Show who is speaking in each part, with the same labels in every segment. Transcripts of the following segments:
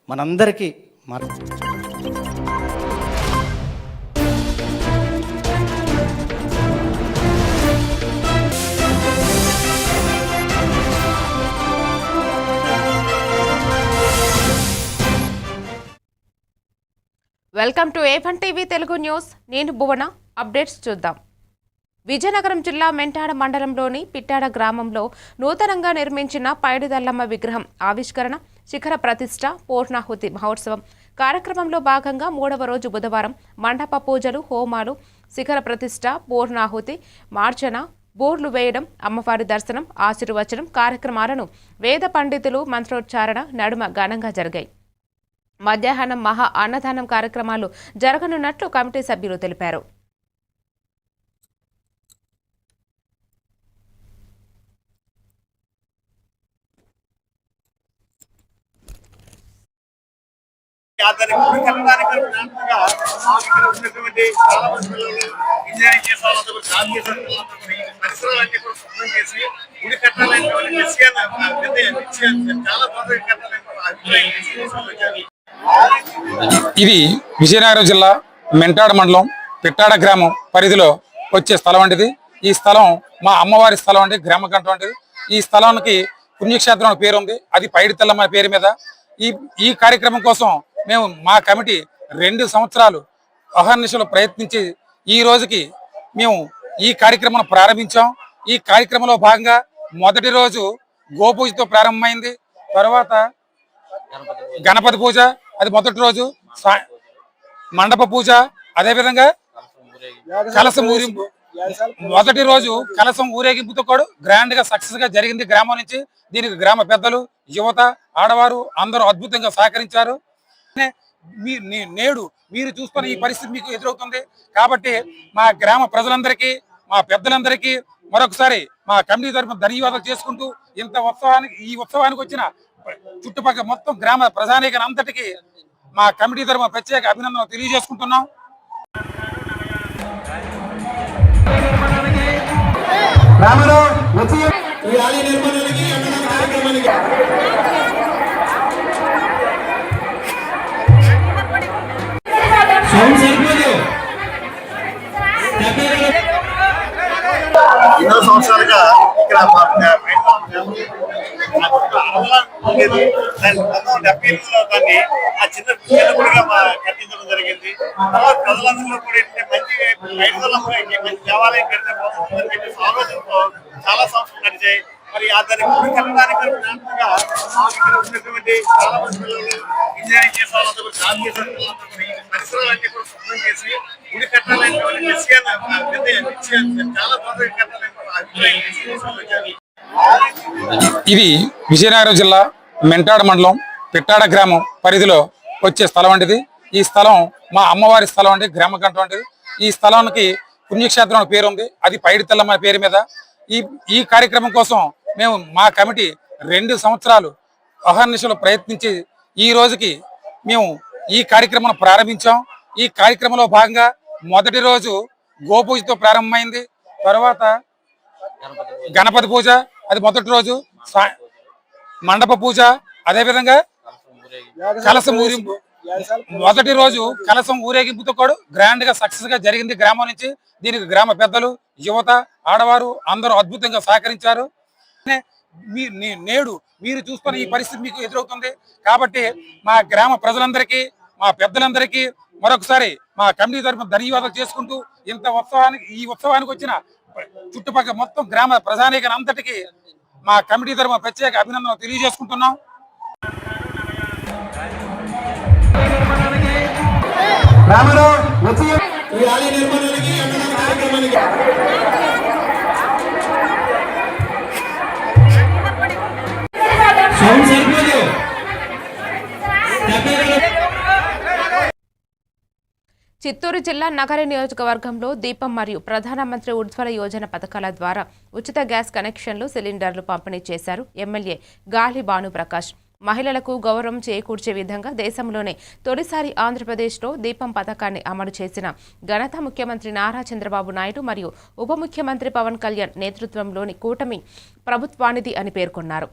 Speaker 1: మనందరికీ
Speaker 2: welcome to A1 TV Telugu news. నేను భువన. Updates చూద్దాం. విజయనగరం జిల్లా మెంటాడ మండలంలోని పిట్టాడ గ్రామంలో నూతనంగా నిర్మించిన పైడిదల్లమ్మ విగ్రహం ఆవిష్కరణ, శిఖర ప్రతిష్ఠ, పూర్ణాహుతి మహోత్సవం కార్యక్రమంలో భాగంగా 3వ రోజు బుధవారం మండప పూజలు, హోమాలు, శిఖర ప్రతిష్ఠ, పూర్ణాహుతి, మార్చన, బోర్లు వేయడం, అమ్మవారి దర్శనం, ఆశీర్వచనం కార్యక్రమాలను వేద పండితులు మంత్రోచ్చారణ నడుమ ఘనంగా జరిగాయి. మధ్యాహ్నం మహా అన్నదానం కార్యక్రమాలు జరగనున్నట్లు కమిటీ సభ్యులు తెలిపారు.
Speaker 3: ఇది విజయనగరం జిల్లా మెంటాడ మండలం పిట్టాడ గ్రామం పరిధిలో వచ్చే స్థలం వంటిది. ఈ స్థలం మా అమ్మవారి స్థలం అండి, గ్రామ కంఠం వంటిది. ఈ స్థలానికి పుణ్యక్షేత్రం పేరు ఉంది, అది పైడితల్లమ్మ పేరు మీద. ఈ కార్యక్రమం కోసం మేము మా కమిటీ 2 సంవత్సరాలు అహర్నిశలు ప్రయత్నించి ఈ రోజుకి మేము ఈ కార్యక్రమం ప్రారంభించాం. ఈ కార్యక్రమంలో భాగంగా మొదటి రోజు గోపూజతో ప్రారంభమైంది. తర్వాత గణపతి పూజ, అది మొదటి రోజు. మండప పూజ, అదేవిధంగా కలసం ఊరింపు. మొదటి రోజు కలసం ఊరేగింపుతో కూడా గ్రాండ్ గా సక్సెస్ గా జరిగింది గ్రామం నుంచి. దీనికి గ్రామ పెద్దలు, యువత, ఆడవారు అందరూ అద్భుతంగా సహకరించారు. నేడు మీరు చూస్తున్న ఈ పరిస్థితి మీకు ఎదురవుతుంది కాబట్టి మా గ్రామ ప్రజలందరికీ, మా పెద్దలందరికీ మరొకసారి మా కమిటీ తరఫున ధన్యవాదాలు చేసుకుంటూ ఈ ఉత్సవానికి వచ్చిన చుట్టుపక్కల మొత్తం గ్రామ ప్రజానీకం అంతటికి మా కమిటీ తరఫున ప్రత్యేక అభినందనలు తెలియజేసుకుంటున్నాం.
Speaker 4: ఎన్నో సంవత్సరాలుగా ఇక్కడ ఉండేది. 1970లో దాన్ని ఆ చిన్న గుడిగా కట్టించడం జరిగింది. తర్వాత ప్రజలందరిలో కూడా మంచి మంచి దేవాలయం కడితే బాగుంటుందని చెప్పేసి ఆలోచనతో చాలా సంవత్సరాలు నడిచాయి. మరి దాన్ని గుడి కట్టడానికి ఉన్నటువంటి చాలా మంది పిల్లలు, ఇంజనీరింగ్ చేసే వాళ్ళంతా కూడా జాబ్ చేసే వాళ్ళంతా కూడా ఈ పరిసరాలన్నీ కూడా శుభ్రం చేసి గుడి కట్టాలని చాలా బాగా కట్టాలని అభిప్రాయం.
Speaker 3: ఇది విజయనగరం జిల్లా మెంటాడ మండలం పిట్టాడ గ్రామం పరిధిలో వచ్చే స్థలం వంటిది. ఈ స్థలం మా అమ్మవారి స్థలం అండి, గ్రామ కంఠం వంటిది. ఈ స్థలానికి పుణ్యక్షేత్రం పేరు ఉంది, అది పైడితల్లమ్మ పేరు మీద. ఈ కార్యక్రమం కోసం మేము మా కమిటీ 2 సంవత్సరాలు అహర్నిశలు ప్రయత్నించి ఈ రోజుకి మేము ఈ కార్యక్రమం ప్రారంభించాం. ఈ కార్యక్రమంలో భాగంగా మొదటి రోజు గోపూజతో ప్రారంభమైంది. తర్వాత గణపతి పూజ, అది మొదటి రోజు. మండప పూజ, అదేవిధంగా కలసం ఊరింపు. మొదటి రోజు కలసం ఊరేగింపుతో కూడా గ్రాండ్ గా సక్సెస్ గా జరిగింది గ్రామం నుంచి. దీనికి గ్రామ పెద్దలు, యువత, ఆడవారు అందరూ అద్భుతంగా సహకరించారు. నేడు మీరు చూస్తున్న ఈ పరిస్థితి మీకు ఎదురవుతుంది కాబట్టి మా గ్రామ ప్రజలందరికీ, మా పెద్దలందరికీ మరొకసారి మా కమిటీ తరఫున ధన్యవాదాలు చేసుకుంటూ ఈ ఉత్సవానికి వచ్చిన చుట్టుపక్కల మొత్తం గ్రామ ప్రజానీకం అంతటికి మా కమిటీ తరఫున ప్రత్యేక అభినందనలు తెలియజేసుకుంటున్నాం.
Speaker 2: చిత్తూరు జిల్లా నగర నియోజకవర్గంలో దీపం మరియు ప్రధానమంత్రి ఉజ్వల యోజన పథకాల ద్వారా ఉచిత గ్యాస్ కనెక్షన్లు, సిలిండర్లు పంపిణీ చేశారు ఎమ్మెల్యే గాలి భానుప్రకాష్. మహిళలకు గౌరవం చేకూర్చే విధంగా దేశంలోనే తొలిసారి ఆంధ్రప్రదేశ్లో దీపం పథకాన్ని అమలు చేసిన ఘనత ముఖ్యమంత్రి నారా చంద్రబాబు నాయుడు మరియు ఉప ముఖ్యమంత్రి పవన్ కళ్యాణ్ నేతృత్వంలోని కూటమి ప్రభుత్వానిది అని పేర్కొన్నారు.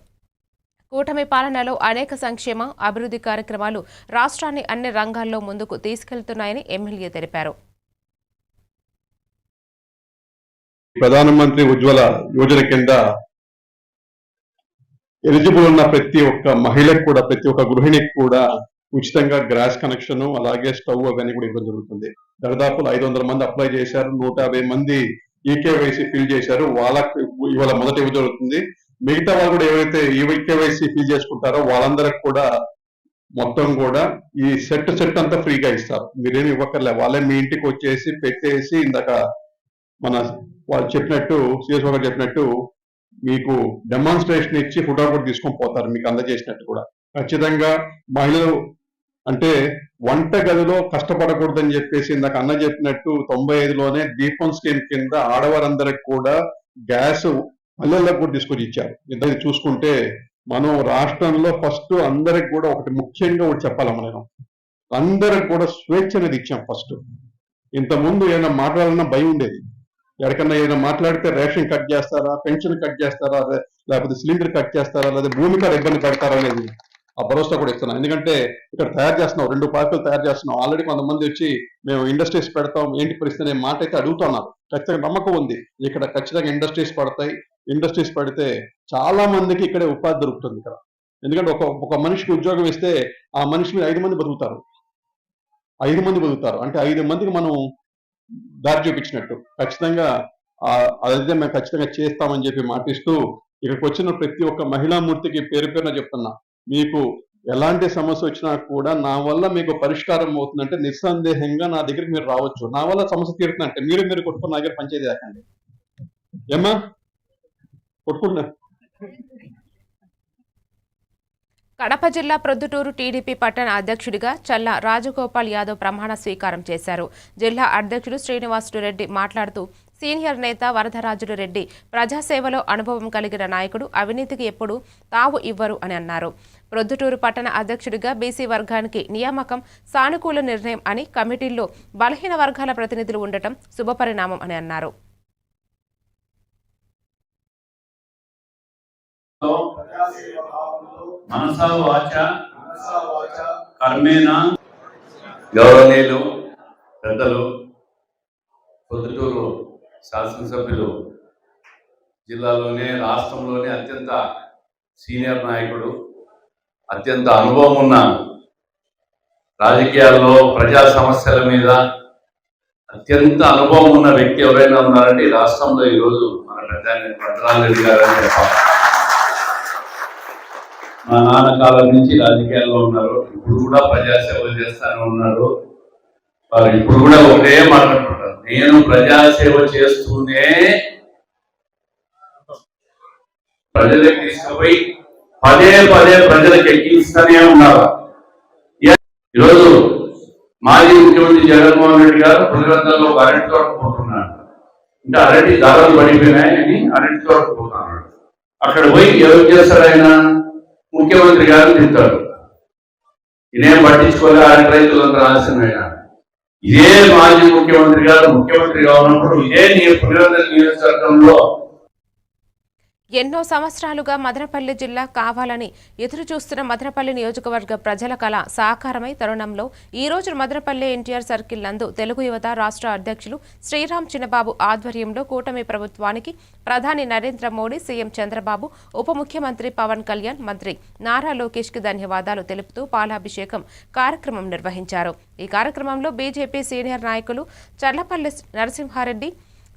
Speaker 2: కూటమి పాలనలో అనేక సంక్షేమ అభివృద్ధి కార్యక్రమాలు రాష్ట్రాన్ని అన్ని రంగాల్లో ముందుకు తీసుకెళ్తున్నాయని ఎమ్మెల్యే తెలిపారు.
Speaker 1: ప్రధానమంత్రి ఉజ్వల యోజన కింద ఎలిజిబుల్ ఉన్న ప్రతి ఒక్క మహిళకు కూడా, ప్రతి ఒక్క గృహిణికి కూడా ఉచితంగా గ్యాస్ కనెక్షన్, అలాగే స్టవ్ అవన్నీ కూడా ఇవ్వడం జరుగుతుంది. దాదాపు 500 మంది అప్లై చేశారు, 150 మంది ఈకేవైసీ ఫిల్ చేశారు. వాళ్ళకి ఇవాళ మొదటి ఇవ్వ జరుగుతుంది. మిగతా వాళ్ళు కూడా ఎవరైతే ఈకేవైసీ ఫిల్ చేసుకుంటారో వాళ్ళందరికి కూడా మొత్తం కూడా ఈ సెట్ అంతా ఫ్రీగా ఇస్తారు. మీరేమి ఇవ్వక్కర్లే, వాళ్ళే మీ ఇంటికి వచ్చేసి పెట్టేసి, ఇందాక మన వాళ్ళు చెప్పినట్టు, సిఎస్ఓ గారు చెప్పినట్టు మీకు డెమాన్స్ట్రేషన్ ఇచ్చి ఫోటో కూడా తీసుకొని పోతారు మీకు అందజేసినట్టు కూడా. ఖచ్చితంగా మహిళలు అంటే వంట గదిలో కష్టపడకూడదని చెప్పేసి ఇందాక అన్న చెప్పినట్టు 95లోనే దీపం స్కీమ్ కింద ఆడవారందరికి కూడా గ్యాస్ పల్లెలకు కూడా తీసుకొచ్చి ఇచ్చారు. ఇద్దరు చూసుకుంటే మనం రాష్ట్రంలో ఫస్ట్ అందరికి కూడా ఒకటి ముఖ్యంగా ఒకటి చెప్పాలమ్మ, నేను అందరికి కూడా స్వేచ్ఛ అనేది ఇచ్చాం ఫస్ట్. ఇంతకుముందు ఏదైనా మాట్లాడాలన్నా భయం ఉండేది. ఎక్కడికన్నా ఏదైనా మాట్లాడితే రేషన్ కట్ చేస్తారా, పెన్షన్ కట్ చేస్తారా, లేకపోతే సిలిండర్ కట్ చేస్తారా, లేదా భూమి కాడ ఇబ్బంది పెడతారా అనేది ఆ భరోసా కూడా ఇస్తున్నాం. ఎందుకంటే ఇక్కడ తయారు చేస్తున్నాం, 2 పార్కులు తయారు చేస్తున్నాం. ఆల్రెడీ కొంతమంది వచ్చి మేము ఇండస్ట్రీస్ పెడతాం, ఏంటి పరిస్థితి అనే మాట అయితే అడుగుతున్నారు. ఖచ్చితంగా నమ్మకం ఉంది, ఇక్కడ ఖచ్చితంగా ఇండస్ట్రీస్ పడతాయి. ఇండస్ట్రీస్ పడితే చాలా మందికి ఇక్కడే ఉపాధి దొరుకుతుంది ఇక్కడ. ఎందుకంటే ఒక మనిషికి ఉద్యోగం ఇస్తే ఆ మనిషి మీద 5 మంది బతుకుతారు. 5 మంది బతుకుతారు అంటే 5 మందికి మనం దారి చూపించినట్టు. ఖచ్చితంగా అదైతే మేము ఖచ్చితంగా చేస్తామని చెప్పి మాటిస్తూ, ఇక్కడికి వచ్చిన ప్రతి ఒక్క మహిళామూర్తికి పేరు పేరున చెప్తున్నా, మీకు ఎలాంటి సమస్య వచ్చినా కూడా నా వల్ల మీకు పరిష్కారం అవుతుందంటే నిస్సందేహంగా నా దగ్గరికి మీరు రావచ్చు. నా వల్ల సమస్య తీరుతుందంటే మీరు కొట్టుకుని నా దగ్గర పంచాయతీ దాకండి. ఏమ్మా కొట్టుకుంటున్నా.
Speaker 2: కడప జిల్లా ప్రొద్దుటూరు టీడీపీ పట్టణ అధ్యక్షుడిగా చల్లా రాజగోపాల్ యాదవ్ ప్రమాణ స్వీకారం చేశారు. జిల్లా అధ్యక్షుడు శ్రీనివాసులు రెడ్డి మాట్లాడుతూ, సీనియర్ నేత వరదరాజులు రెడ్డి ప్రజాసేవలో అనుభవం కలిగిన నాయకుడు, అవినీతికి ఎప్పుడూ తావు ఇవ్వరు అని అన్నారు. ప్రొద్దుటూరు పట్టణ అధ్యక్షుడిగా బీసీ వర్గానికి నియామకం సానుకూల నిర్ణయం అని, కమిటీల్లో బలహీన వర్గాల ప్రతినిధులు ఉండటం శుభపరిణామం అని అన్నారు.
Speaker 5: మనసా వాచ కర్మేణ గౌరవనీయులు పెద్దలు, పొద్దుటూరు శాసనసభ్యులు, జిల్లాలోనే రాష్ట్రంలోనే అత్యంత సీనియర్ నాయకుడు, అత్యంత అనుభవం ఉన్న రాజకీయాల్లో ప్రజా సమస్యల మీద అత్యంత అనుభవం ఉన్న వ్యక్తి ఎవరైనా ఉన్నారంటే ఈ రాష్ట్రంలో ఈరోజు మన వరదరాజరెడ్డి గారు అని చెప్పాలి. మా నాన్న కాలం నుంచి రాజకీయాల్లో ఉన్నారు, ఇప్పుడు కూడా ప్రజాసేవ చేస్తానే ఉన్నారు. వారు ఇప్పుడు కూడా ఒకటే మాట్లాడుకుంటారు, నేను ప్రజాసేవ చేస్తూనే ప్రజలకు తీసుకుపోయి పదే ప్రజలకు ఎక్కిస్తూనే ఉన్నారు. ఈరోజు మాజీ ముఖ్యమంత్రి జగన్మోహన్ రెడ్డి గారు పులివెందులలో ఒక అరటి తోటకు పోతున్నాడు. అంటే అరటి ధరలు పడిపోయినాయని అరటి తోటకు పోతున్నాడు. అక్కడ పోయి ఎవరు చేస్తాడు, ఆయన ముఖ్యమంత్రి గారు తింటాడు. ఇదేం పట్టించుకోలే, అరటి రైతులంతా ఆశనైనా. ఇదే మాజీ ముఖ్యమంత్రి గారు ముఖ్యమంత్రిగా ఉన్నప్పుడు ఇదే పులివెందుల నియోజకవర్గంలో
Speaker 2: ఎన్నో సంవత్సరాలుగా మదనపల్లి జిల్లా కావాలని ఎదురు చూస్తున్న మదనపల్లి నియోజకవర్గ ప్రజల కళ సాకారమై తరుణంలో ఈ రోజు మదనపల్లి ఎన్టీఆర్ సర్కిల్ నందు తెలుగు యువత రాష్ట్ర అధ్యక్షులు శ్రీరామ్ చిన్నబాబు ఆధ్వర్యంలో కూటమి ప్రభుత్వానికి ప్రధాని నరేంద్ర మోడీ, సీఎం చంద్రబాబు, ఉప ముఖ్యమంత్రి పవన్ కళ్యాణ్, మంత్రి నారా లోకేష్ కి ధన్యవాదాలు తెలుపుతూ పాలాభిషేకం కార్యక్రమం నిర్వహించారు. ఈ కార్యక్రమంలో బీజేపీ సీనియర్ నాయకులు చర్లపల్లి నరసింహారెడ్డి,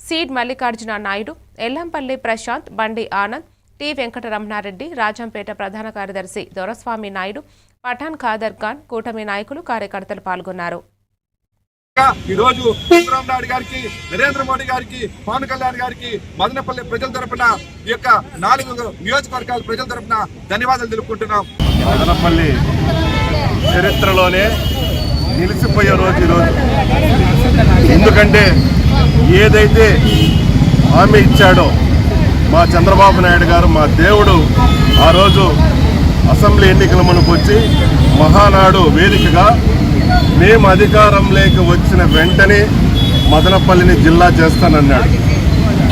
Speaker 2: సీడ్ మల్లికార్జున నాయుడు, ఎల్లంపల్లి ప్రశాంత్, బండి ఆనంద్, టి వెంకటరమణారెడ్డి, రాజంపేట ప్రధాన కార్యదర్శి దొరస్వామి నాయుడు, పఠాన్ ఖాదర్ ఖాన్, కూటమి నాయకులు, కార్యకర్తలు పాల్గొన్నారు.
Speaker 6: ఈరోజు చంద్రబాబు నాయుడు గారికి, నరేంద్ర మోడీ గారికి, పవన్ కళ్యాణ్ గారికి మదనపల్లి ప్రజల తరపున, ఈ యొక్క 4 నియోజకవర్గాల ప్రజల తరపున ధన్యవాదాలు తెలుపుకుంటున్నాం.
Speaker 7: మదనపల్లి చరిత్రలోనే నిలిచిపోయే రోజు ఈరోజు. ఎందుకంటే ఏదైతే హామీ ఇచ్చాడో మా చంద్రబాబు నాయుడు గారు, మా దేవుడు, ఆ రోజు అసెంబ్లీ ఎన్నికల మనకు వచ్చి మహానాడు వేదికగా మేము అధికారంలోకి వచ్చిన వెంటనే మదనపల్లిని జిల్లా చేస్తానన్నాడు.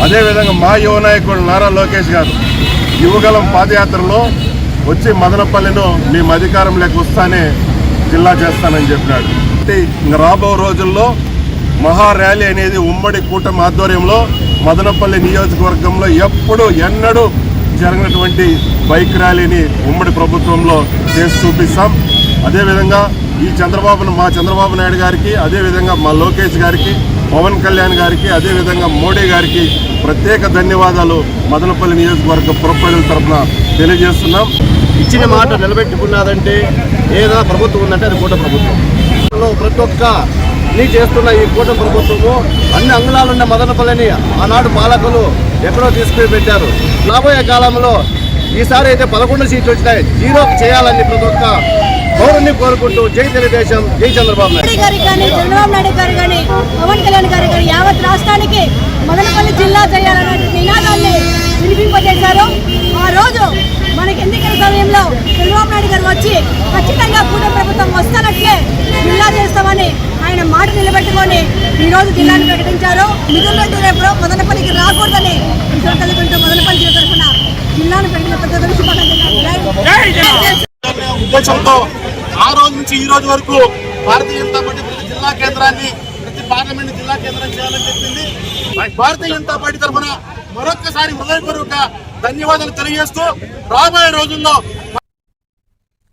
Speaker 7: అదేవిధంగా మా యువ నాయకుడు నారా లోకేష్ గారు యువగలం పాదయాత్రలో వచ్చి మదనపల్లిను మేము అధికారంలోకి వస్తానే జిల్లా చేస్తానని చెప్పినాడు. ఇంకా రాబో రోజుల్లో మహా ర్యాలీ అనేది ఉమ్మడి కూటమి ఆధ్వర్యంలో మదనపల్లి నియోజకవర్గంలో ఎన్నడూ జరిగినటువంటి బైక్ ర్యాలీని ఉమ్మడి ప్రభుత్వంలో చేసి చూపిస్తాం. అదేవిధంగా మా చంద్రబాబు నాయుడు గారికి, అదేవిధంగా మా లోకేష్ గారికి, పవన్ కళ్యాణ్ గారికి, అదేవిధంగా మోడీ గారికి ప్రత్యేక ధన్యవాదాలు మదనపల్లి నియోజకవర్గ ప్రజల తరఫున తెలియజేస్తున్నాం.
Speaker 8: ఇచ్చిన మాట నిలబెట్టుకున్నదంటే ఏదైనా ప్రభుత్వం ఉందంటే అది కూటమి ప్రభుత్వం. ప్రతి ఒక్క చేస్తున్న ఈ కూటమి ప్రభుత్వము అన్ని అంగుళాలున్న మదనపల్లిని ఆనాడు పాలకులు ఎక్కడో తీసుకుని పెట్టారు. రాబోయే కాలంలో ఈసారి అయితే 11 సీట్లు వచ్చినాయి, 0 చేయాలని ప్రతి ఒక్క పౌరుని కోరుకుంటూ జై తెలుగుదేశం, జై చంద్రబాబు నాయుడు
Speaker 9: గారికి కానీ, చంద్రబాబు నాయుడు గారు కానీ, పవన్ కళ్యాణ్ గారు కానీ యావత్ రాష్ట్రానికి మదనపల్లి జిల్లా చేయాలనే నినాదాన్ని వినిపింపజేశారు. ఆ రోజు మనకి ఎన్నికల సమయంలో చంద్రబాబు నాయుడు గారు వచ్చి ఖచ్చితంగా కూటమి ప్రభుత్వం వస్తానట్లే జిల్లా చేస్తామని ఆయన మాట నిలబెట్టుకొని ఈ రోజు జిల్లాను ప్రకటించారు. మిథున్ రెడ్డి రేపు మదనపల్లికి రాకూడదని తెలుగుంటూ మదనపల్లి తరఫున జిల్లాను ప్రకటించిన
Speaker 8: ఉద్దేశంతో ఆ రోజు నుంచి ఈ రోజు వరకు భారతీయ జనతా పార్టీ ప్రతి జిల్లా కేంద్రాన్ని, ప్రతి పార్లమెంట్ జిల్లా కేంద్రం చేయాలని చెప్పింది. భారతీయ జనతా పార్టీ తరఫున మరొక్కసారి హృదయపూర్వక ధన్యవాదాలు తెలియజేస్తూ రాబోయే రోజుల్లో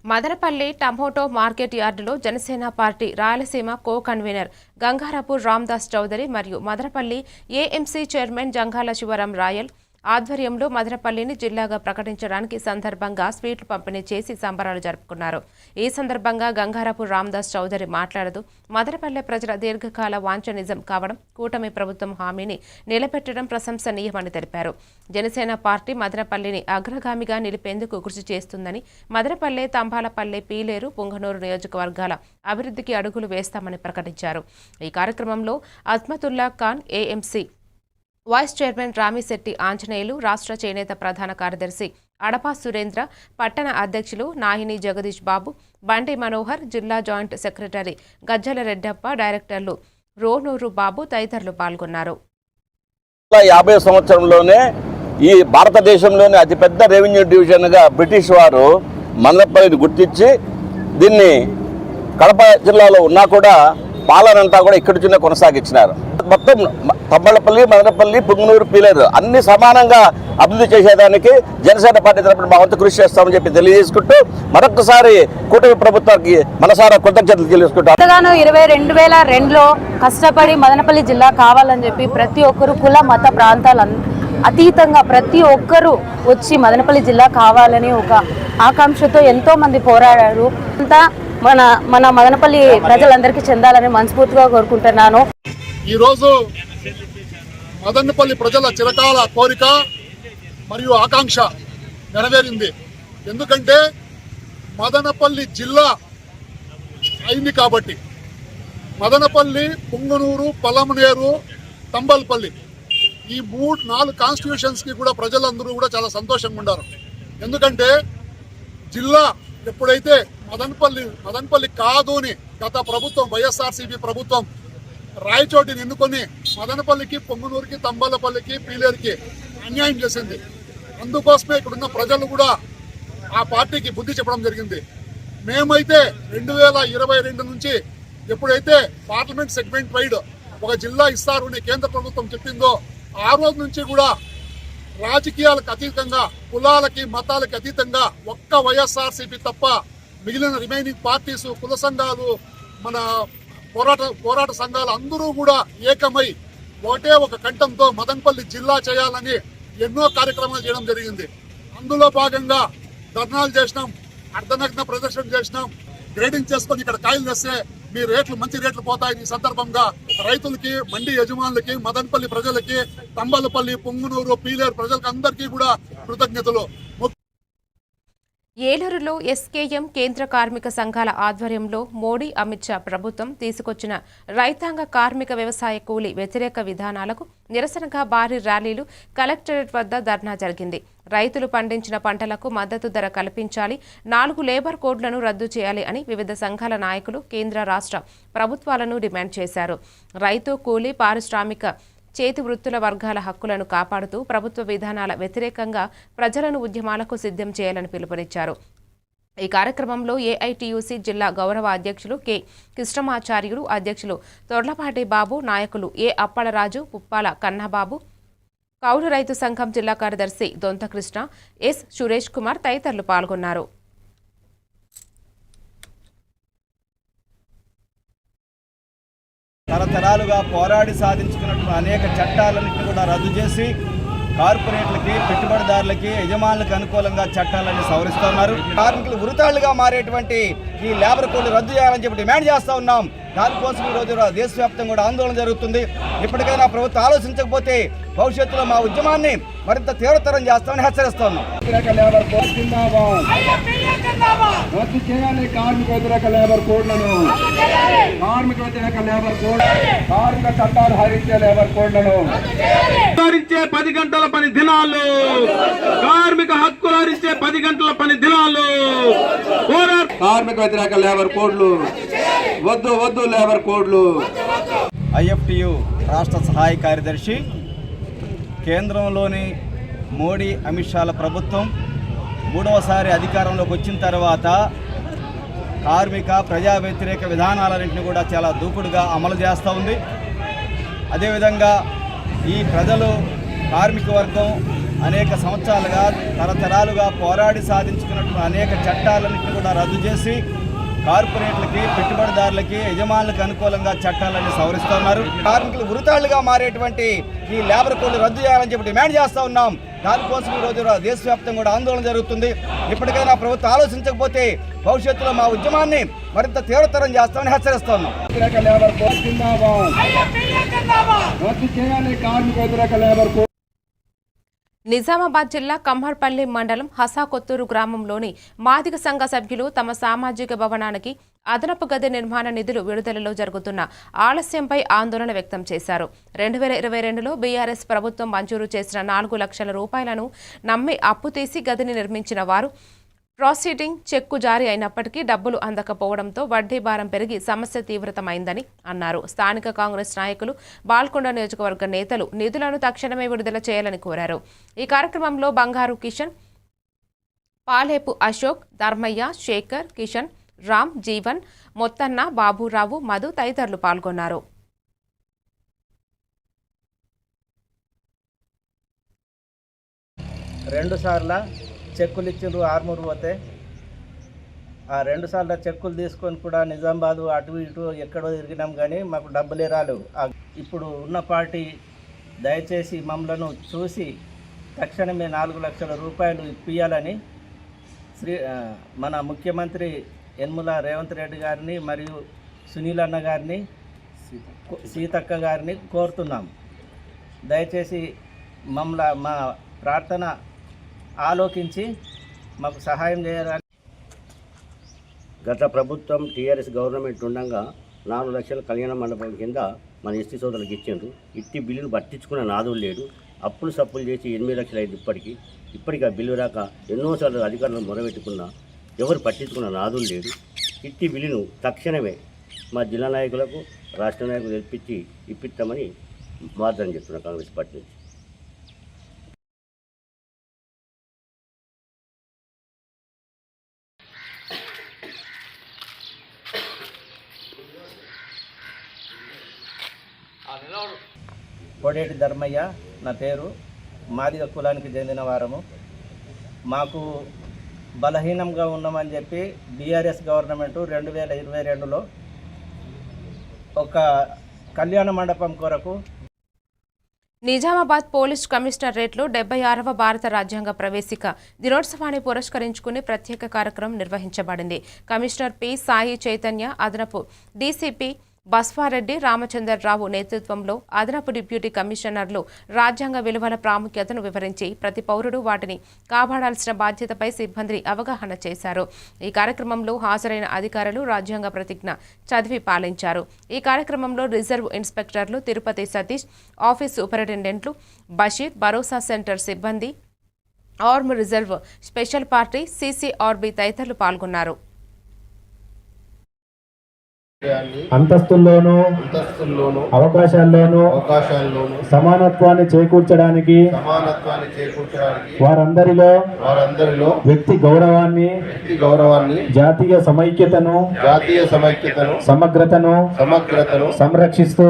Speaker 2: మదనపల్లి టమోటో మార్కెట్ యార్డులో Janasena party Rayalaseema co convener Gangarapur Ramdas Chowdary మరియు మదనపల్లి ఏఎంసీ చైర్మన్ జంగాల శివరాం రాయల్ ఆధ్వర్యంలో మదనపల్లిని జిల్లాగా ప్రకటించడానికి సందర్భంగా స్వీట్లు పంపిణీ చేసి సంబరాలు జరుపుకున్నారు. ఈ సందర్భంగా గంగారపూర్ రామ్దాస్ చౌదరి మాట్లాడుతూ మదనపల్లె ప్రజల దీర్ఘకాల వాంఛ నిజం కావడం, కూటమి ప్రభుత్వం హామీని నిలబెట్టడం ప్రశంసనీయమని తెలిపారు. జనసేన పార్టీ మదనపల్లిని అగ్రగామిగా నిలిపేందుకు కృషి చేస్తుందని, మదనపల్లె, తంబాలపల్లె, పీలేరు, పుంగనూరు నియోజకవర్గాల అభివృద్ధికి అడుగులు వేస్తామని ప్రకటించారు. ఈ కార్యక్రమంలో Azmatullah Khan, AMC vice chairman Ramisetti Anjaneyulu, రాష్ట్ర చేనేత ప్రధాన కార్యదర్శి అడపా సురేంద్ర, పట్టణ అధ్యక్షులు నాహిని జగదీష్ బాబు, బండి మనోహర్, జిల్లా జాయింట్ సెక్రటరీ గజ్జల రెడ్డప్ప, డైరెక్టర్లు రోనూరు బాబు తదితరులు పాల్గొన్నారు.
Speaker 10: 50వ సంవత్సరంలోనే ఈ భారతదేశంలోనే అతిపెద్ద రెవెన్యూ డివిజన్గా బ్రిటిష్ వారు మదనపల్లిని గుర్తించి దీన్ని కడప జిల్లాలో ఉన్నా కూడా పాలనంతా కూడా ఇక్కడి నుంచే కొనసాగించినారు. మొత్తం తంబళ్ళపల్లి, మదనపల్లి, పుంగనూరు, పీలేరు అన్ని సమానంగా అభివృద్ధి చేసేదానికి జనసేన పార్టీ తరపున మా వంతు కృషి చేస్తామని చెప్పి తెలియజేసుకుంటూ మరొకసారి కూటమి ప్రభుత్వానికి మనసారా కృతజ్ఞతలు తెలియజేసుకుంటాం.
Speaker 11: 2002లో కష్టపడి మదనపల్లి జిల్లా కావాలని చెప్పి ప్రతి ఒక్కరు కుల మత ప్రాంతాలు అతీతంగా ప్రతి ఒక్కరూ వచ్చి మదనపల్లి జిల్లా కావాలని ఒక ఆకాంక్షతో ఎంతో మంది పోరాడారు. అంతా మన మదనపల్లి ప్రజలందరికీ చెందాలని మనస్ఫూర్తిగా కోరుకుంటున్నాను.
Speaker 8: ఈరోజు మదనపల్లి ప్రజల చిరకాల కోరిక మరియు ఆకాంక్ష నెరవేరింది. ఎందుకంటే మదనపల్లి జిల్లా అయింది కాబట్టి మదనపల్లి, పుంగనూరు, పలమనేరు, తంబల్పల్లి ఈ 4 కాన్స్టిట్యూషన్స్కి కూడా ప్రజలందరూ కూడా చాలా సంతోషంగా ఉన్నారు. ఎందుకంటే జిల్లా ఎప్పుడైతే మదనపల్లి కాదు అని గత ప్రభుత్వం వైఎస్ఆర్సీపీ ప్రభుత్వం రాయచోటిని ఎన్నుకొని మదనపల్లికి, పొంగనూరుకి, తంబాలపల్లికి, పీలేరుకి అన్యాయం చేసింది. అందుకోసమే ఇక్కడున్న ప్రజలు కూడా ఆ పార్టీకి బుద్ధి చెప్పడం జరిగింది. మేమైతే 2022 నుంచి ఎప్పుడైతే పార్లమెంట్ సెగ్మెంట్ వైడ్ ఒక జిల్లా ఇస్తారు అని కేంద్ర ప్రభుత్వం చెప్పిందో ఆ రోజు నుంచి కూడా రాజకీయాలకు అతీతంగా, కులాలకి మతాలకి అతీతంగా ఒక్క వైఎస్ఆర్సీపీ తప్ప మిగిలిన రిమైనింగ్ పార్టీస్, కుల సంఘాలు, మన పోరాట సంఘాలు అందరూ కూడా ఏకమై ఒకటే ఒక కంఠంతో మదనపల్లి జిల్లా చేయాలని ఎన్నో కార్యక్రమాలు చేయడం జరిగింది. అందులో భాగంగా ధర్నాలు చేసినాం, అర్ధనగ్న ప్రదర్శన చేసినాం. గ్రేడింగ్ చేసుకొని ఇక్కడ కాయలు తెస్తే మీ రేట్లు మంచి రేట్లు పోతాయి. ఈ సందర్భంగా రైతులకి, మండి యజమానులకి, మదనపల్లి ప్రజలకి, తంబాలపల్లి, పొంగనూరు, పీలేరు ప్రజలకు అందరికీ కూడా కృతజ్ఞతలు.
Speaker 2: ఏలూరులో ఎస్కేఎం కేంద్ర కార్మిక సంఘాల ఆధ్వర్యంలో మోడీ, అమిత్ షా ప్రభుత్వం తీసుకొచ్చిన రైతాంగ, కార్మిక, వ్యవసాయ కూలీ వ్యతిరేక విధానాలకు నిరసనగా భారీ ర్యాలీలు, కలెక్టరేట్ వద్ద ధర్నా జరిగింది. రైతులు పండించిన పంటలకు మద్దతు ధర కల్పించాలి, 4 లేబర్ కోడ్లను రద్దు చేయాలి అని వివిధ సంఘాల నాయకులు కేంద్ర, రాష్ట్ర ప్రభుత్వాలను డిమాండ్ చేశారు. రైతు, కూలీ, పారిశ్రామిక చేతి వృత్తుల వర్గాల హక్కులను కాపాడుతూ ప్రభుత్వ విధానాల వ్యతిరేకంగా ప్రజలను ఉద్యమాలకు సిద్ధం చేయాలని పిలుపునిచ్చారు. ఈ కార్యక్రమంలో ఏఐటియుసి జిల్లా గౌరవ అధ్యక్షులు కె కృష్ణమాచార్యులు, అధ్యక్షులు తొర్లపాటి బాబు, నాయకులు ఏ అప్పలరాజు, పుప్పాల కన్నబాబు, కౌలు రైతు సంఘం జిల్లా కార్యదర్శి దొంతకృష్ణ, ఎస్ సురేష్ కుమార్ తదితరులు పాల్గొన్నారు.
Speaker 12: తరతరాలుగా పోరాడి సాధించుకున్నటువంటి అనేక చట్టాలన్నింటినీ కూడా రద్దు చేసి కార్పొరేట్లకి, పెట్టుబడిదారులకి, యజమానులకు అనుకూలంగా చట్టాలన్నీ సవరిస్తున్నారు. కార్మికులు ఉరితాళ్లుగా మారేటువంటి ఈ లేబర్ కోడ్లు రద్దు చేయాలని చెప్పి డిమాండ్ చేస్తూ ఉన్నాం. దానికోసం ఈరోజు దేశవ్యాప్తంగా కూడా ఆందోళన జరుగుతుంది. ఇప్పటికైనా ప్రభుత్వం ఆలోచించకపోతే భవిష్యత్తులో మా ఉద్యమాన్ని మరింత తీవ్రతరం చేస్తామని హెచ్చరిస్తా ఉన్నాం.
Speaker 6: రద్దు చేయాలి కార్మిక వ్యతిరేక లేబర్ కోడ్లను, కార్మిక వ్యతిరేక లేబర్ కోడ్, కార్మిక చట్టాలు హరించే లేబర్ కోడ్లను హరించే 10 గంటల పని దినాలు, కార్మిక హక్కులు హరించే 10 గంటల పని దినాలు, కార్మిక వ్యతిరేక లేబర్ కోడ్లు వద్దు, వద్దు లేబర్ కోడ్లు.
Speaker 12: ఐఎఫ్టియు రాష్ట్ర సహాయ కార్యదర్శి, కేంద్రంలోని మోడీ అమిత్ షాల ప్రభుత్వం మూడవసారి అధికారంలోకి వచ్చిన తర్వాత కార్మిక ప్రజా వ్యతిరేక విధానాలన్నింటినీ కూడా చాలా దూకుడుగా అమలు చేస్తూ ఉంది. అదేవిధంగా ఈ ప్రజలు, కార్మిక వర్గం అనేక సంవత్సరాలుగా తరతరాలుగా పోరాడి సాధించుకున్నటువంటి అనేక చట్టాలన్నింటినీ కూడా రద్దు చేసి కార్పొరేట్లకి, పెట్టుబడిదారులకి, యజమానులకు అనుకూలంగా చట్టాలన్నీ సవరిస్తున్నారు. కార్మికులు ఉరితాళ్లుగా మారేటువంటి ఈ లేబర్ కోడ్లు రద్దు చేయాలని చెప్పి డిమాండ్ చేస్తూ ఉన్నాం. దానికోసం ఈరోజు దేశవ్యాప్తంగా కూడా ఆందోళన జరుగుతుంది. ఇప్పటికైనా ప్రభుత్వం ఆలోచించకపోతే భవిష్యత్తులో మా ఉద్యమాన్ని మరింత తీవ్రతరం చేస్తామని హెచ్చరిస్తా ఉన్నాం.
Speaker 6: రద్దు చేయాలి కార్మిక వ్యతిరేక లేబర్ కోడ్.
Speaker 2: నిజామాబాద్ జిల్లా కమ్మర్పల్లి మండలం హసాకొత్తూరు గ్రామంలోని మాదిగ సంఘ సభ్యులు తమ సామాజిక భవనానికి అదనపు గది నిర్మాణ నిధులు విడుదలలో జరుగుతున్న ఆలస్యంపై ఆందోళన వ్యక్తం చేశారు. 2022లో బీఆర్ఎస్ ప్రభుత్వం మంజూరు చేసిన 4 లక్షల రూపాయలను నమ్మి అప్పు తీసి గదిని నిర్మించిన వారు ప్రాసీడింగ్ చెక్కు జారీ అయినప్పటికీ డబ్బులు అందకపోవడంతో వడ్డీ భారం పెరిగి సమస్య తీవ్రతమైందని అన్నారు. స్థానిక కాంగ్రెస్ నాయకులు, బాల్కొండ నియోజకవర్గ నేతలు నిధులను తక్షణమే విడుదల చేయాలని కోరారు. ఈ కార్యక్రమంలో బంగారు కిషన్, పాలేపు అశోక్, ధర్మయ్య, శేఖర్, కిషన్, రామ్, జీవన్, మొత్తన్న, బాబురావు, మధు తదితరులు పాల్గొన్నారు.
Speaker 12: రెండు సార్ల చెక్కులు ఇచ్చిండ్రు, ఆర్మూరు పోతే ఆ 2 సార్ల చెక్కులు తీసుకొని కూడా నిజామాబాదు అటు ఇటు ఎక్కడో తిరిగినాం కానీ మాకు డబ్బులే రాలేవు. ఇప్పుడు ఉన్న పార్టీ దయచేసి మమ్మలను చూసి తక్షణమే 4 లక్షల రూపాయలు ఇప్పియాలని మన ముఖ్యమంత్రి యనమల రేవంత్ రెడ్డి గారిని మరియు సునీల్ అన్న గారిని, సీతక్క గారిని కోరుతున్నాం. దయచేసి మా ప్రార్థన ఆలోకించి మాకు సహాయం చేయాలని.
Speaker 10: గత ప్రభుత్వం టీఆర్ఎస్ గవర్నమెంట్ ఉండగా 4 లక్షల కళ్యాణ మండపం కింద మన ఎస్టీ సోదరులకు ఇచ్చిండ్రు. ఇట్టి బిల్లును పట్టించుకున్న నాదులు లేడు. అప్పులు సప్పులు చేసి 8 లక్షలు అయింది. ఇప్పటికీ ఆ బిల్లు రాక ఎన్నోసార్లు అధికారులను మొరబెట్టుకున్నా ఎవరు పట్టించుకున్న నాదులు లేడు. ఇట్టి బిల్లును తక్షణమే మా జిల్లా నాయకులకు, రాష్ట్ర నాయకులు తెప్పించి ఇప్పిస్తామని వార్తలు చెప్తున్నారు కాంగ్రెస్ పార్టీ నుంచి.
Speaker 12: కోడేటి ధర్మయ్య నా పేరు. మాదిగ కులానికి చెందిన వారము. మాకు బలహీనంగా ఉన్నామని చెప్పి బీఆర్ఎస్ గవర్నమెంట్ 2022లో ఒక కళ్యాణ మండపం కొరకు
Speaker 2: నిజామాబాద్ పోలీస్ కమిషనరేట్లో 76వ భారత రాజ్యాంగ ప్రవేశిక దినోత్సవాన్ని పురస్కరించుకుని ప్రత్యేక కార్యక్రమం నిర్వహించబడింది. కమిషనర్ పి సాయి చైతన్య, అదనపు డీసీపీ బస్వారెడ్డి రామచంద్రరావు నేతృత్వంలో అదనపు డిప్యూటీ కమిషనర్లు రాజ్యాంగ విలువల ప్రాముఖ్యతను వివరించి ప్రతి పౌరుడు వాటిని కాపాడాల్సిన బాధ్యతపై సిబ్బంది అవగాహన చేశారు. ఈ కార్యక్రమంలో హాజరైన అధికారులు రాజ్యాంగ ప్రతిజ్ఞ చదివి పాలించారు. ఈ కార్యక్రమంలో రిజర్వ్ ఇన్స్పెక్టర్లు తిరుపతి సతీష్, ఆఫీస్ సూపరింటెండెంట్లు బషీర్, భరోసా సెంటర్ సిబ్బంది, arm reserve special party, CCRB తదితరులు పాల్గొన్నారు.
Speaker 6: అంతస్తుల్లోనూ అవకాశాల్లోనూ సమానత్వాన్ని చేకూర్చడానికి వారందరిలో వ్యక్తి గౌరవాన్ని జాతీయ సమైక్యతను సమగ్రతను సంరక్షిస్తూ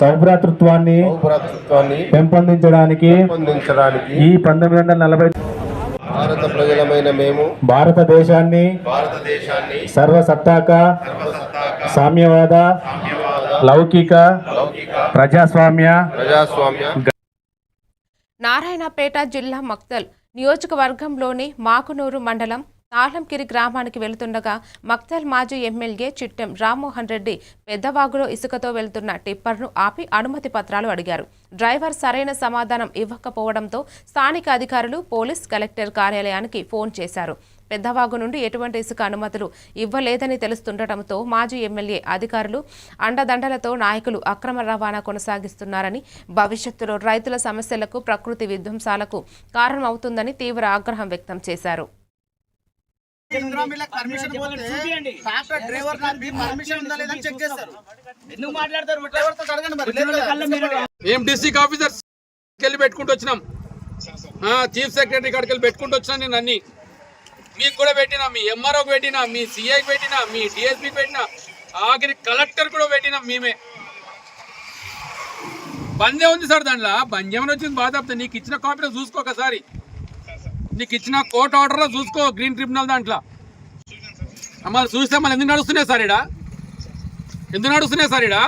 Speaker 6: సౌభ్రాతృత్వాన్ని పెంపొందించడానికి ఈ 1940
Speaker 7: భారత ప్రజలమైన మేము
Speaker 6: భారతదేశాన్ని సర్వసత్తాక సామ్యవాద లౌకిక ప్రజాస్వామ్య
Speaker 2: నారాయణపేట జిల్లా మక్తల్ నియోజకవర్గంలోని మాకునూరు మండలం తాళంకిరి గ్రామానికి వెళుతుండగా మక్తల్ మాజీ ఎమ్మెల్యే చిట్టెం రామ్మోహన్ రెడ్డి పెద్దవాగులో ఇసుకతో వెళ్తున్న టిప్పర్ను ఆపి అనుమతి పత్రాలు అడిగారు. డ్రైవర్ సరైన సమాధానం ఇవ్వకపోవడంతో స్థానిక అధికారులు పోలీస్ కలెక్టర్ కార్యాలయానికి ఫోన్ చేశారు. పెద్దవాగు నుండి ఎటువంటి ఇసుక అనుమతులు ఇవ్వలేదని తెలుస్తుండటంతో మాజీ ఎమ్మెల్యే అధికారులు అండదండలతో నాయకులు అక్రమ రవాణా కొనసాగిస్తున్నారని, భవిష్యత్తులో రైతుల సమస్యలకు ప్రకృతి విధ్వంసాలకు కారణమవుతుందని తీవ్ర ఆగ్రహం వ్యక్తం చేశారు.
Speaker 3: డిస్ట్రిక్ట్ ఆఫీసర్స్ వెళ్ళి పెట్టుకుంటూ వచ్చినాం, చీఫ్ సెక్రటరీ కాడికి వెళ్ళి పెట్టుకుంటూ వచ్చినా. నేను అన్ని మీకు కూడా పెట్టినా, మీ ఎంఆర్ఓకి పెట్టినా, మీ సిఐకి పెట్టినా, మీ డిఎస్పీకి పెట్టినా, ఆఖరి కలెక్టర్ కూడా పెట్టినాం. మేమే బందే ఉంది సార్, దాంట్లో బంద్ ఏమైనా వచ్చింది బాధ. నీకు ఇచ్చిన కాపీలో చూసుకో, ఒకసారి నీకు ఇచ్చిన కోర్టు ఆర్డర్లో చూసుకో, గ్రీన్ ట్రిబ్యునల్ దాంట్లో. మళ్ళీ చూస్తే మళ్ళీ ఎందుకు నడుస్తున్నాయి సార్ ఇడా? ఎందుకు నడుస్తున్నాయి సార్ ఇడా?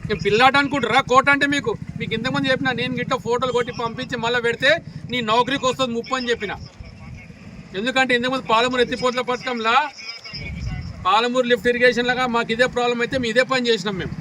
Speaker 3: నేను పిల్లాట అనుకుంటారా? కోర్టు అంటే మీకు ఇంతకుముందు చెప్పిన, నేను గిట్ట ఫోటోలు కొట్టి పంపించి మళ్ళీ పెడితే నీ నౌకరీకి వస్తుంది ముప్పు అని చెప్పిన. ఎందుకంటే ఇంతకుముందు పాలమూరు ఎత్తిపోట్ల పథకంలా, పాలమూరు లిఫ్ట్ ఇరిగేషన్ లాగా మాకు ఇదే ప్రాబ్లం అయితే ఇదే పని చేసినాం మేము.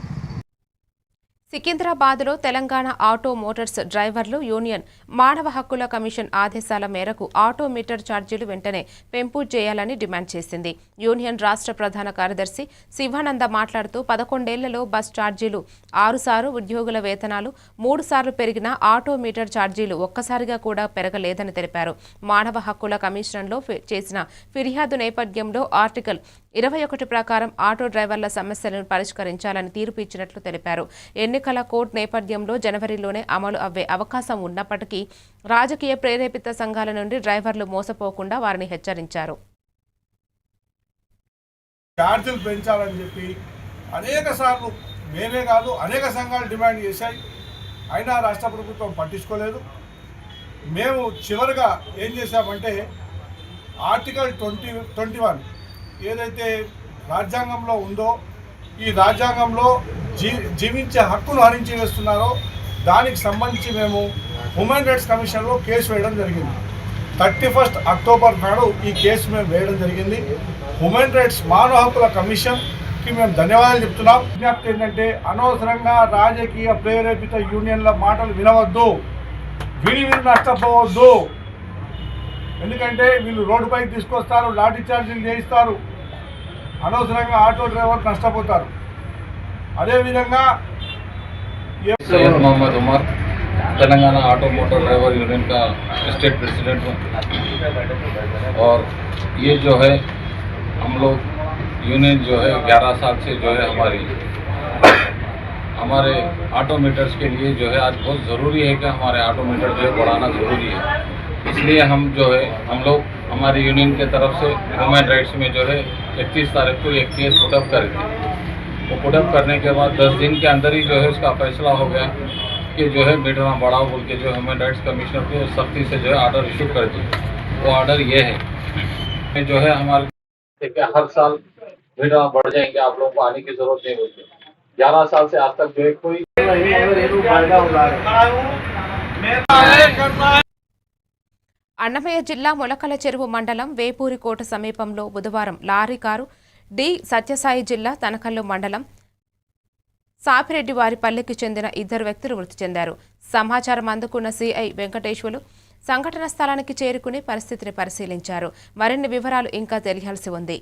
Speaker 2: సికింద్రాబాద్లో తెలంగాణ ఆటో మోటార్స్ డ్రైవర్లు యూనియన్ మానవ హక్కుల కమిషన్ ఆదేశాల మేరకు ఆటో మీటర్ ఛార్జీలు వెంటనే పెంపు చేయాలని డిమాండ్ చేసింది. యూనియన్ రాష్ట్ర ప్రధాన కార్యదర్శి శివానంద మాట్లాడుతూ 11 ఏళ్లలో బస్ ఛార్జీలు 6 సార్లు, ఉద్యోగుల వేతనాలు 3 సార్లు పెరిగిన ఆటో మీటర్ ఛార్జీలు ఒక్కసారిగా కూడా పెరగలేదని తెలిపారు. మానవ హక్కుల కమిషన్లో చేసిన ఫిర్యాదు నేపథ్యంలో ఆర్టికల్ 21 ప్రకారం ఆటో డ్రైవర్ల సమస్యలను పరిష్కరించాలని తీర్పు ఇచ్చినట్లు తెలిపారు. ఎన్నికల కోడ్ నేపథ్యంలో జనవరిలోనే అమలు అవ్వే అవకాశం ఉన్నప్పటికీ రాజకీయ ప్రేరేపిత సంఘాల నుండి డ్రైవర్లు మోసపోకుండా వారిని హెచ్చరించారు.
Speaker 8: ఛార్జీలు పెంచాలని చెప్పి అనేక సార్లు మేమే కాదు అనేక సంఘాలు డిమాండ్ చేశాయి. అయినా రాష్ట్ర ప్రభుత్వం పట్టించుకోలేదు. మేము చివరిగా ఏం చేశామంటే ఆర్టికల్ 21 ఏదైతే రాజ్యాంగంలో ఉందో, ఈ రాజ్యాంగంలో జీవించే హక్కును హరించి వేస్తున్నారో దానికి సంబంధించి మేము హ్యూమన్ రైట్స్ కమిషన్లో కేసు వేయడం జరిగింది. 31 అక్టోబర్ నాడు ఈ కేసు మేము వేయడం జరిగింది. హ్యూమన్ రైట్స్ మానవ హక్కుల కమిషన్కి మేము ధన్యవాదాలు చెప్తున్నాం. విజ్ఞప్తి ఏంటంటే అనవసరంగా రాజకీయ ప్రేరేపిత యూనియన్ల మాటలు వినవద్దు, విని నష్టపోవద్దు. ఎందుకంటే వీళ్ళు రోడ్డుపైకి తీసుకొస్తారు, లాఠీ చార్జీలు చేయిస్తారు, అనవసరంగా ఆటో డ్రైవర్ నష్టపోతారు. అదేవిధంగా
Speaker 13: Syed Mohammed Umar, Telangana auto motor driver union का स्टेट प्रेसिडेंट हूँ। और ये जो है हम लोग यूनियन जो है 11 साल से जो है हमारे ऑटो मीटर्स के लिए जो है आज बहुत ज़रूरी है कि हमारे ऑटो मीटर जो है बढ़ाना ज़रूरी है। इसलिए हम जो है हम लोग हमारे यूनियन के तरफ से ह्यूमन राइट्स में जो है 31 तारीख को एक केस पुटअप करे थे। वो पुटअप करने के बाद 10 दिन के अंदर ही जो है उसका फैसला हो गया कि जो है मीटर बढ़ाओ बोल के जो ह्यूमन राइट्स कमिश्नर को सख्ती से जो है ऑर्डर इशू कर दिए। वो ऑर्डर ये है जो है हमारे हर साल मीटर बढ़ जाएंगे, आप लोगों को आने की जरूरत नहीं होती। 11 साल से आज तक जो है कोई
Speaker 2: అన్నమయ్య జిల్లా మొలకల చెరువు మండలం వేపూరికోట సమీపంలో బుధవారం లారీ కారు డి సత్యసాయి జిల్లా తనకల్లు మండలం సాపిరెడ్డివారిపల్లికి చెందిన 2 వ్యక్తులు మృతి చెందారు. సమాచారం అందుకున్న సిఐ వెంకటేశ్వర్లు సంఘటన స్థలానికి చేరుకుని పరిస్థితిని పరిశీలించారు. మరిన్ని వివరాలు ఇంకా తెలియాల్సి ఉంది.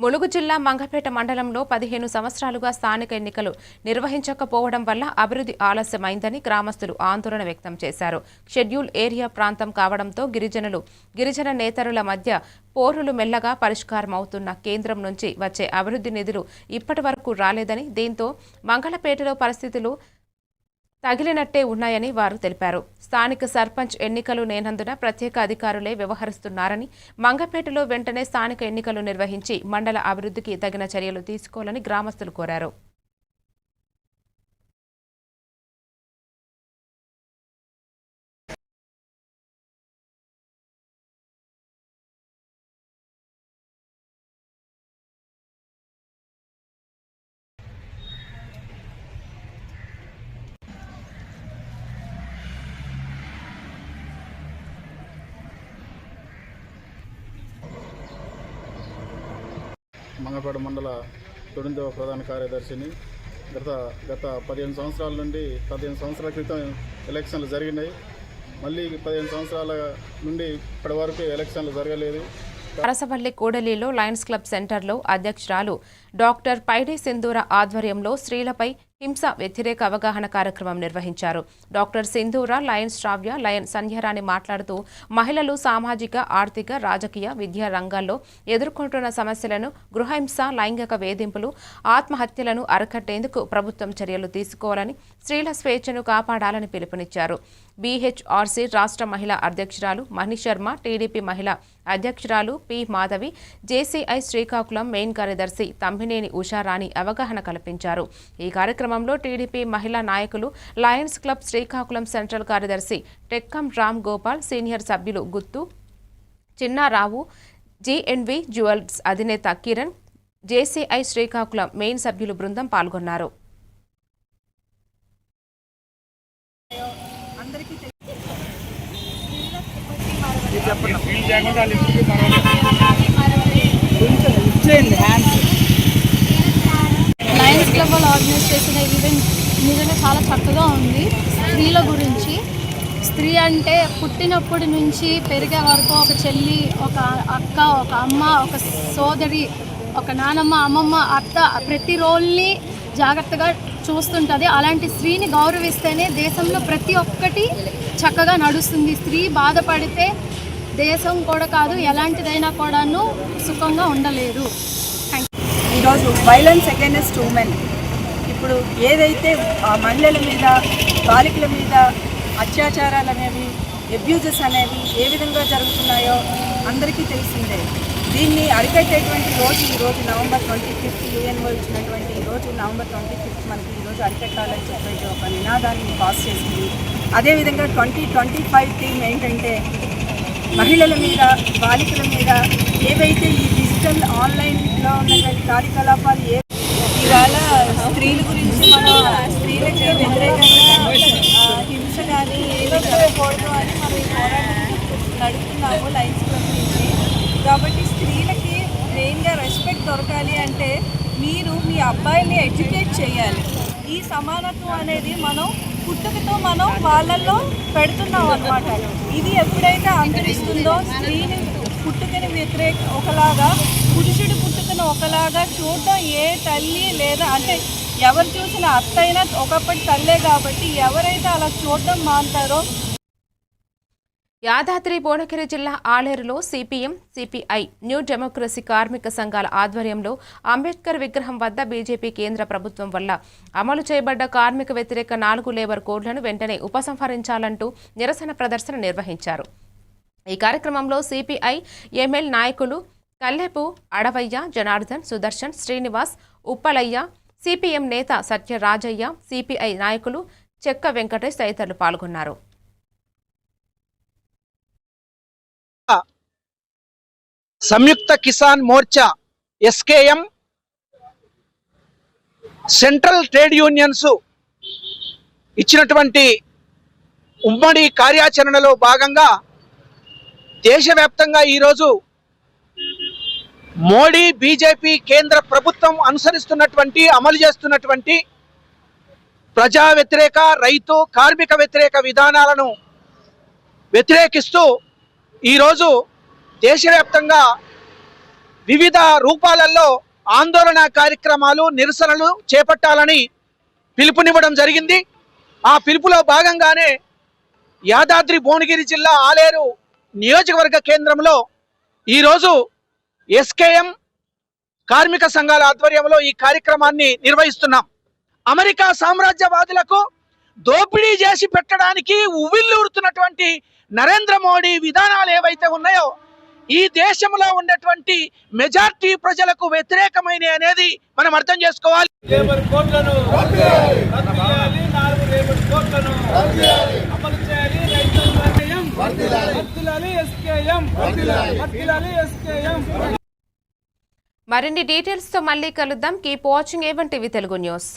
Speaker 2: ములుగు జిల్లా మంగపేట మండలంలో 15 సంవత్సరాలుగా స్థానిక ఎన్నికలు నిర్వహించకపోవడం వల్ల అభివృద్ధి ఆలస్యమైందని గ్రామస్తులు ఆందోళన వ్యక్తం చేశారు. షెడ్యూల్ ఏరియా ప్రాంతం కావడంతో గిరిజన నేతరుల మధ్య పోరులు మెల్లగా పరిష్కారమవుతున్న కేంద్రం నుంచి వచ్చే అభివృద్ధి నిధులు ఇప్పటి వరకు రాలేదని, దీంతో మంగళపేటలో పరిస్థితులు తగిలినట్టే ఉన్నాయని వారు తెలిపారు. స్థానిక సర్పంచ్ ఎన్నికలు లేనందున ప్రత్యేక అధికారులే వ్యవహరిస్తున్నారని, మంగపేటలో వెంటనే స్థానిక ఎన్నికలు నిర్వహించి మండల అభివృద్ధికి తగిన చర్యలు తీసుకోవాలని గ్రామస్తులు కోరారు.
Speaker 14: మంగపేట మండల తొడిందవ ప్రధాన కార్యదర్శిని. గత 15 సంవత్సరాల నుండి 15 సంవత్సరాల క్రితం ఎలక్షన్లు జరిగినాయి. మళ్ళీ 15 సంవత్సరాల నుండి ఇప్పటి వరకు ఎలక్షన్లు జరగలేదు.
Speaker 2: అరసవల్లి కూడలిలో లయన్స్ క్లబ్ సెంటర్లో అధ్యక్షురాలు డాక్టర్ పైడి సింధూర ఆధ్వర్యంలో స్త్రీలపై హింస వ్యతిరేక అవగాహన కార్యక్రమం నిర్వహించారు. డాక్టర్ సింధూర, లయన్ శ్రావ్య, లయన్ సంధ్యారాణి మాట్లాడుతూ మహిళలు సామాజిక, ఆర్థిక, రాజకీయ, విద్యా రంగాల్లో ఎదుర్కొంటున్న సమస్యలను, గృహహింస, లైంగిక వేధింపులు, ఆత్మహత్యలను అరికట్టేందుకు ప్రభుత్వం చర్యలు తీసుకోవాలని, స్త్రీల స్వేచ్ఛను కాపాడాలని పిలుపునిచ్చారు. బీహెచ్ఆర్సీ రాష్ట్ర మహిళా అధ్యక్షురాలు మణి శర్మ, టీడీపీ మహిళా అధ్యక్షురాలు P Madhavi, JCI Srikakulam main కార్యదర్శి తంబినేని ఉషారాణి అవగాహన కల్పించారు. ఈ కార్యక్రమంలో టీడీపీ మహిళా నాయకులు, లయన్స్ క్లబ్ శ్రీకాకుళం సెంట్రల్ కార్యదర్శి టెక్కం రామ్ గోపాల్, సీనియర్ సభ్యులు గుత్తు చిన్నారావు, జీఎన్వి జ్యువెల్స్ అధినేత కిరణ్, జేసీఐ శ్రీకాకుళం మెయిన్ సభ్యులు బృందం పాల్గొన్నారు.
Speaker 9: లయన్స్ క్లబ్ వాళ్ళు ఆర్గనైజ్ చేసిన ఈవెంట్ నిజంగా చాలా చక్కగా ఉంది. స్త్రీల గురించి, స్త్రీ అంటే పుట్టినప్పటి నుంచి పెరిగే వరకు ఒక చెల్లి, ఒక అక్క, ఒక అమ్మ, ఒక సోదరి, ఒక నానమ్మ, అమ్మమ్మ, అత్త, ప్రతి రోల్ని జాగ్రత్తగా చూస్తుంటుంది. అలాంటి స్త్రీని గౌరవిస్తేనే దేశంలో ప్రతి ఒక్కటి చక్కగా నడుస్తుంది. స్త్రీ బాధపడితే దేశం కూడా కాదు, ఎలాంటిదైనా కూడాను సుఖంగా ఉండలేదు.
Speaker 15: ఈరోజు వైలెన్స్ అగైనెస్ట్ ఉమెన్, ఇప్పుడు ఏదైతే మహిళల మీద, బాలికల మీద అత్యాచారాలు అనేవి, అబ్యూజెస్ అనేవి ఏ విధంగా జరుగుతున్నాయో అందరికీ తెలిసిందే. దీన్ని అరికట్టేటువంటి రోజు ఈరోజు నవంబర్ 25 యుఎన్ఓ ఇచ్చినటువంటి ఈరోజు నవంబర్ 25 మనకి ఈరోజు అరికట్టాలని చెప్పేసి ఒక నినాదాన్ని పాస్ చేసింది. అదేవిధంగా 2025 థీమ్ ఏంటంటే మహిళల మీద, బాలికల మీద ఏవైతే ఈ డిజిటల్ ఆన్లైన్లో ఉన్నటువంటి కార్యకలాపాలు ఇవాళ స్త్రీల గురించి మనం స్త్రీలకి వ్యతిరేకంగా హింస కానీ ఏదో జరగకూడదు అని మనం ఈ పోరాటం నడుపుతున్నాము లయన్స్ క్లబ్ నుంచి. కాబట్టి స్త్రీలకి మెయిన్గా రెస్పెక్ట్ దొరకాలి అంటే మీరు మీ అబ్బాయిని ఎడ్యుకేట్ చేయాలి. ఈ సమానత్వం అనేది మనం పుట్టుకతో మనం వాళ్ళల్లో పెడుతున్నాం అన్నమాట. ఇది ఎప్పుడైతే అంతరిస్తుందో స్త్రీని పుట్టుకని ఒకలాగా, పురుషుడి పుట్టుకను ఒకలాగా చూడటం ఏ తల్లి లేదా అంటే ఎవరు చూసిన అత్త అయినా ఒకప్పటి తల్లే కాబట్టి ఎవరైతే అలా చూడటం మాంటారో.
Speaker 2: యాదాద్రి భువనగిరి జిల్లా ఆలేరులో సిపిఎం, సిపిఐ, న్యూ డెమోక్రసీ కార్మిక సంఘాల ఆధ్వర్యంలో అంబేద్కర్ విగ్రహం వద్ద బీజేపీ కేంద్ర ప్రభుత్వం వల్ల అమలు చేయబడ్డ కార్మిక వ్యతిరేక 4 లేబర్ కోడ్లను వెంటనే ఉపసంహరించాలంటూ నిరసన ప్రదర్శన నిర్వహించారు. ఈ కార్యక్రమంలో సిపిఐ ఎంఎల్ నాయకులు కల్లెపు అడవయ్య, జనార్దన్, సుదర్శన్, శ్రీనివాస్, ఉప్పలయ్య, సిపిఎం నేత సత్యరాజయ్య, సిపిఐ నాయకులు చెక్క వెంకటేష్ తదితరులు పాల్గొన్నారు.
Speaker 16: Samyukta Kisan Morcha, SKM, central trade unions ఇచ్చినటువంటి ఉమ్మడి కార్యాచరణలో భాగంగా దేశవ్యాప్తంగా ఈరోజు మోడీ బీజేపీ కేంద్ర ప్రభుత్వం అనుసరిస్తున్నటువంటి, అమలు చేస్తున్నటువంటి ప్రజా వ్యతిరేక, రైతు, కార్మిక వ్యతిరేక విధానాలను వ్యతిరేకిస్తూ ఈరోజు దేశవ్యాప్తంగా వివిధ రూపాలలో ఆందోళన కార్యక్రమాలు నిరసనలు చేపట్టాలని పిలుపునివ్వడం జరిగింది. ఆ పిలుపులో భాగంగానే యాదాద్రి భువనగిరి జిల్లా ఆలేరు నియోజకవర్గ కేంద్రంలో ఈరోజు ఎస్కేఎం కార్మిక సంఘాల ఆధ్వర్యంలో ఈ కార్యక్రమాన్ని నిర్వహిస్తున్నాం. అమెరికా సామ్రాజ్యవాదులకు దోపిడీ చేసి పెట్టడానికి ఉవ్విళ్ళూరుతున్నటువంటి నరేంద్ర మోడీ విధానాలు ఏవైతే ఉన్నాయో ఈ దేశంలో ఉన్నటువంటి మెజార్టీ ప్రజలకు వ్యతిరేకమైన అనేది మనం అర్థం చేసుకోవాలి.
Speaker 6: లేబర్ కోడ్లను రద్దు చేయాలి, 4 లేబర్ కోడ్లను రద్దు చేయాలి, అమలు చేయాలి, రైతుల న్యాయం వర్ధిల్లాలి, ఎస్కేఎం వర్ధిల్లాలి, ఎస్కేఎం.
Speaker 2: మరిన్ని డీటెయిల్స్ తో మళ్ళీ కలుద్దాం. Keep watching A1 TV Telugu news.